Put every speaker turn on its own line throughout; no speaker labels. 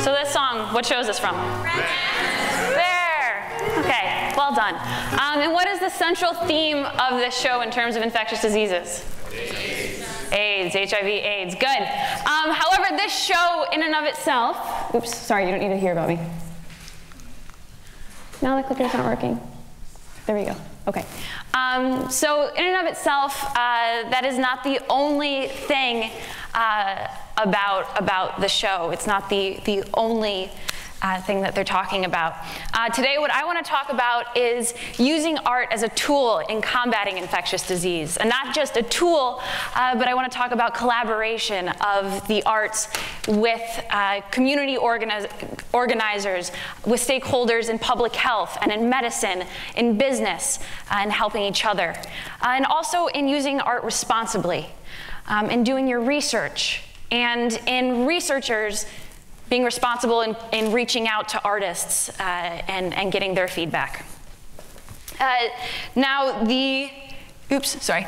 So this song, what show is this from? There. Okay, well done. And what is the central theme of this show in terms of infectious diseases? AIDS, HIV, AIDS, good. However, this show in and of itself, oops, sorry, you don't need to hear about me. Now the clicker's not working. There we go, okay. So in and of itself, that is not the only thing about the show. It's not the only thing that they're talking about. Today, what I want to talk about is using art as a tool in combating infectious disease. And not just a tool, but I want to talk about collaboration of the arts with community organizers, with stakeholders in public health and in medicine, in business, and helping each other. And also in using art responsibly, in doing your research, and in researchers being responsible in reaching out to artists and getting their feedback. Now oops, sorry,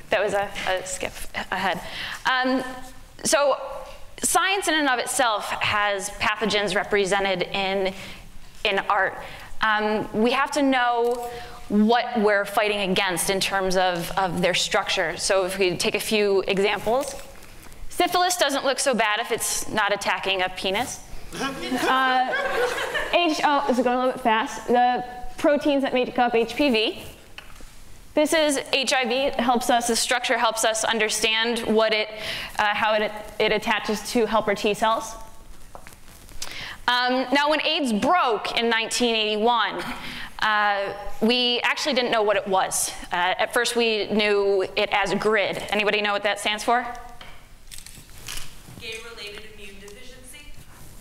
that was a skip ahead. So science in and of itself has pathogens represented in art. We have to know what we're fighting against in terms of their structure. So if we take a few examples, syphilis doesn't look so bad if it's not attacking a penis. Oh, this is going a little bit fast. The proteins that make up HPV. This is HIV. It helps us, the structure helps us understand what how it attaches to helper T cells. Now, when AIDS broke in 1981, we actually didn't know what it was. At first, we knew it as GRID. Anybody know what that stands for?
Gay-related immune deficiency.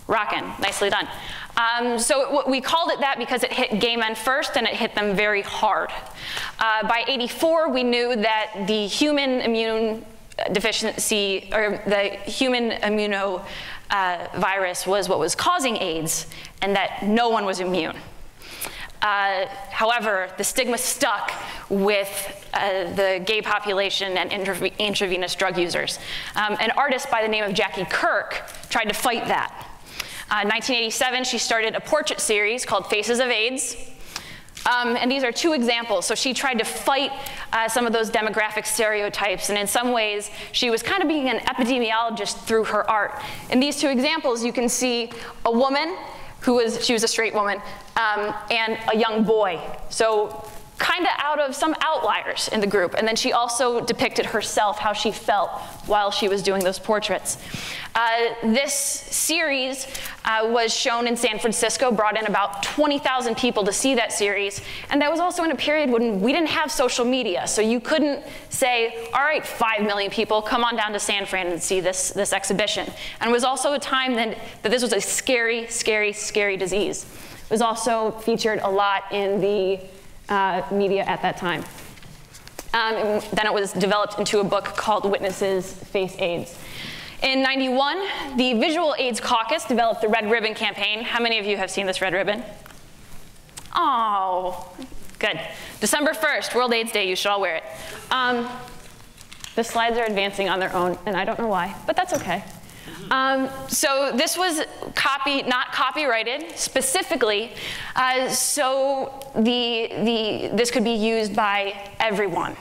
Rockin', nicely done. So we called it that because it hit gay men first and it hit them very hard. By '84, we knew that the human immune deficiency, or the human immunovirus was what was causing AIDS, and that no one was immune. However, the stigma stuck with the gay population and intravenous drug users. An artist by the name of Jackie Kirk tried to fight that. In 1987, she started a portrait series called Faces of AIDS. And these are two examples. So she tried to fight some of those demographic stereotypes, and in some ways, she was kind of being an epidemiologist through her art. In these two examples, you can see a woman she was a straight woman, and a young boy. So kind of out of some outliers in the group. And then she also depicted herself, how she felt while she was doing those portraits. This series was shown in San Francisco, brought in about 20,000 people to see that series. And that was also in a period when we didn't have social media. So you couldn't say, all right, 5 million people, come on down to San Fran and see this exhibition. And it was also a time that this was a scary, scary, scary disease. It was also featured a lot in the media at that time. And then it was developed into a book called Witnesses Face AIDS. In '91, the Visual AIDS Caucus developed the Red Ribbon campaign. How many of you have seen this red ribbon? Oh, good. December 1st, World AIDS Day, you should all wear it. The slides are advancing on their own, and I don't know why, but that's okay. So this was not copyrighted specifically, so this could be used by everyone.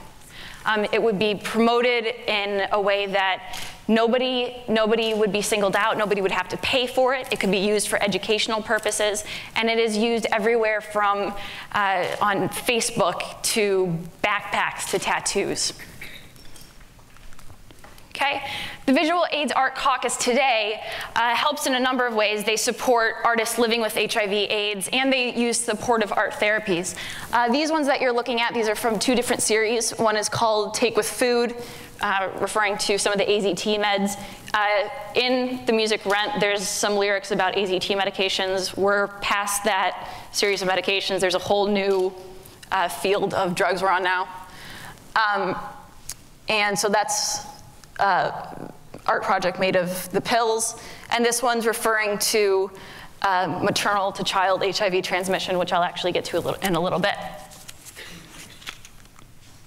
It would be promoted in a way that nobody would be singled out, nobody would have to pay for it. It could be used for educational purposes, and it is used everywhere from on Facebook to backpacks to tattoos. Okay? The Visual AIDS Art Caucus today helps in a number of ways. They support artists living with HIV/AIDS, and they use supportive art therapies. These ones that you're looking at, these are from two different series. One is called Take With Food, referring to some of the AZT meds. In the music Rent, there's some lyrics about AZT medications. We're past that series of medications. There's a whole new field of drugs we're on now. And so that's art project made of the pills, and this one's referring to maternal to child HIV transmission, which I'll actually get to in a little bit.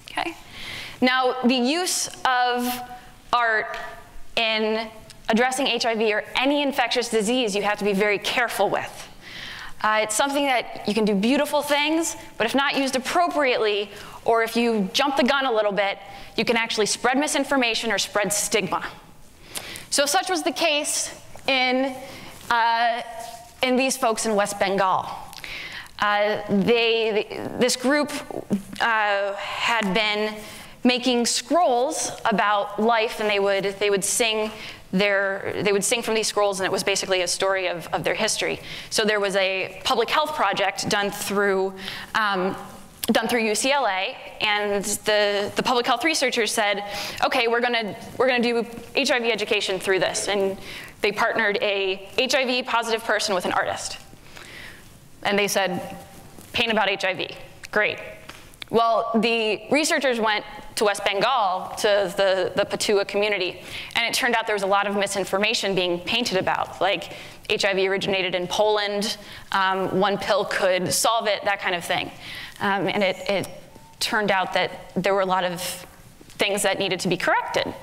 Okay. Now, the use of art in addressing HIV or any infectious disease you have to be very careful with. It's something that you can do beautiful things, but if not used appropriately, or if you jump the gun a little bit, you can actually spread misinformation or spread stigma. So such was the case in these folks in West Bengal. This group had been making scrolls about life, and they would sing from these scrolls, and it was basically a story of their history. So there was a public health project done through UCLA, and the public health researchers said, okay, we're gonna do HIV education through this, and they partnered a HIV positive person with an artist. And they said, paint about HIV, great. Well, the researchers went to West Bengal, to the Patua community, and it turned out there was a lot of misinformation being painted about, like HIV originated in Poland, one pill could solve it, that kind of thing. And it turned out that there were a lot of things that needed to be corrected,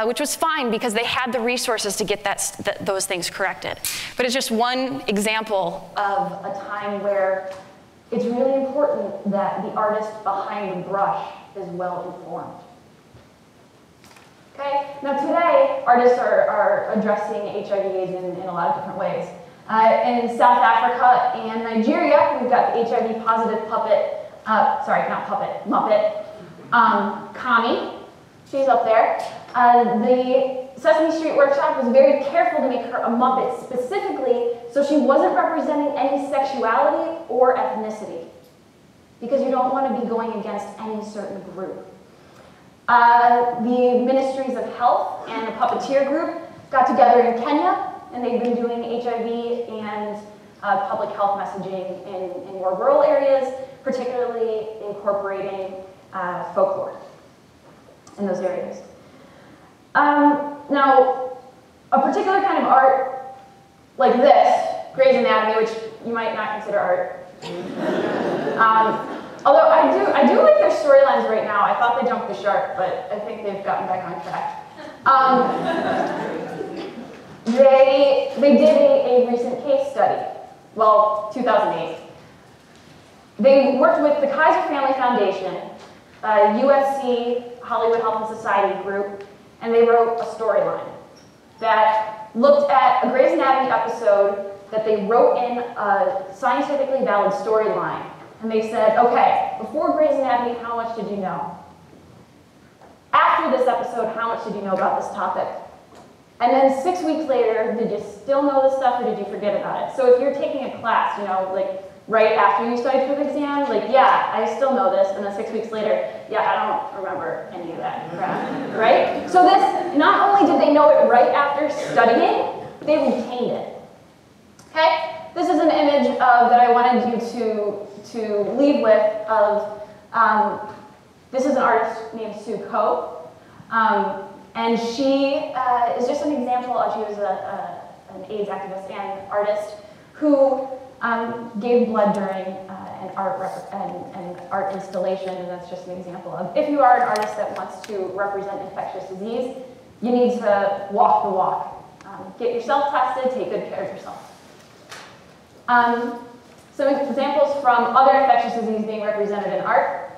which was fine because they had the resources to get those things corrected. But it's just one example of a time where it's really important that the artist behind the brush is well informed. Okay, now today, artists are addressing HIV/AIDS in a lot of different ways. In South Africa and Nigeria, we've got the HIV positive puppet, Muppet, Kami, she's up there. The Sesame Street Workshop was very careful to make her a Muppet specifically so she wasn't representing any sexuality or ethnicity, because you don't want to be going against any certain group. The Ministries of Health and the Puppeteer Group got together in Kenya, and they've been doing HIV and public health messaging in more rural areas, particularly incorporating folklore in those areas. Now, a particular kind of art like this, Grey's Anatomy, which you might not consider art. Although I do like their storylines right now. I thought they jumped the shark, but I think they've gotten back on track. They did a recent case study, well, 2008. They worked with the Kaiser Family Foundation, USC Hollywood Health and Society group, and they wrote a storyline that looked at a Grey's Anatomy episode that they wrote in a scientifically valid storyline. And they said, okay, before Grey's Anatomy, how much did you know? After this episode, how much did you know about this topic? And then 6 weeks later, did you still know this stuff or did you forget about it? So if you're taking a class, you know, like right after you studied for the exam, like, yeah, I still know this. And then 6 weeks later, yeah, I don't remember any of that crap, right? So this, not only did they know it right after studying, they retained it. Okay? This is an image that I wanted you to leave with of, this is an artist named Sue Coe. And she is just an example of, she was an AIDS activist and artist who gave blood during an art installation, and that's just an example of, if you are an artist that wants to represent infectious disease, you need to walk the walk. Get yourself tested, take good care of yourself. Some examples from other infectious disease being represented in art.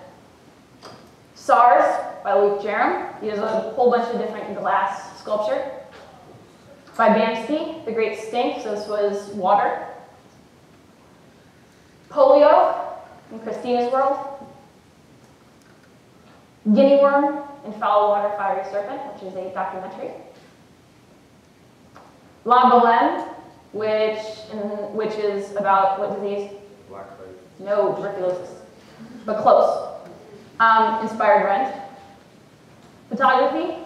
SARS by Luke Jerram. He has a whole bunch of different glass sculpture. By Banksy, The Great Stink, so this was water. Polio in Christina's World. Guinea worm in Foul Water, Fiery Serpent, which is a documentary. La Boheme, which is about what disease?
Blackleg.
No, tuberculosis, but close. Inspired Rent. Photography,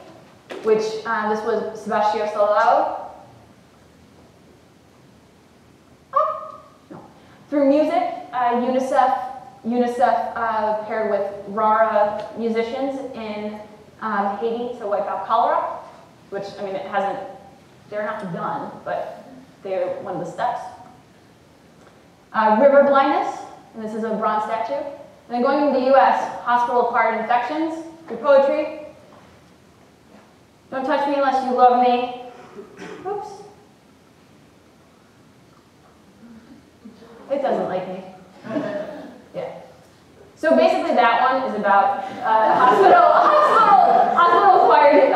which this was Sebastião Salgado. No. Through music, UNICEF paired with Rara musicians in Haiti to wipe out cholera, which, I mean, they're not done, but they're one of the steps. River blindness, and this is a bronze statue. And then going into the US, hospital-acquired infections through poetry. Don't touch me unless you love me. Oops. It doesn't like me. Yeah. So basically that one is about hospital-acquired,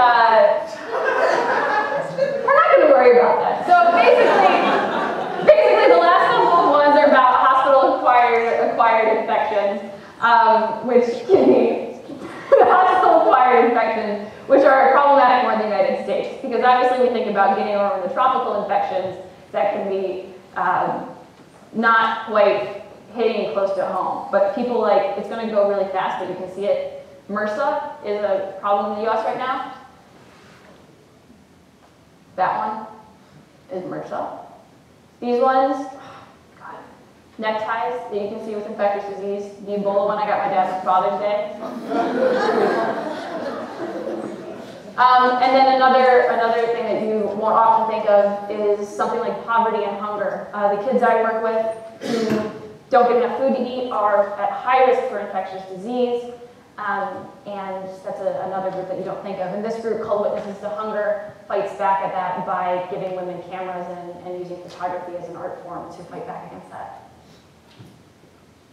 we're not going to worry about that. So basically the last couple of ones are about hospital-acquired infections, which can be hospital-acquired infections, which are problematic more in the United States. Because obviously we think about getting over the tropical infections that can be not quite hitting close to home. But people like, it's going to go really fast, but you can see it. MRSA is a problem in the US right now. That one is MRSA. These ones, God, neckties that you can see with infectious disease. The Ebola one I got my dad for Father's Day. And then another thing that you won't often think of is something like poverty and hunger. The kids I work with who don't get enough food to eat are at high risk for infectious disease, and that's another group that you don't think of. And this group, called Witnesses to Hunger, fights back at that by giving women cameras and using photography as an art form to fight back against that.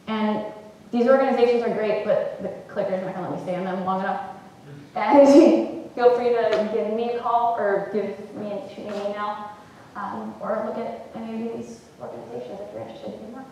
And these organizations are great, but the clicker's not going to let me stay on them long enough. And feel free to give me a call or shoot me an email, or look at any of these organizations if you're interested in more.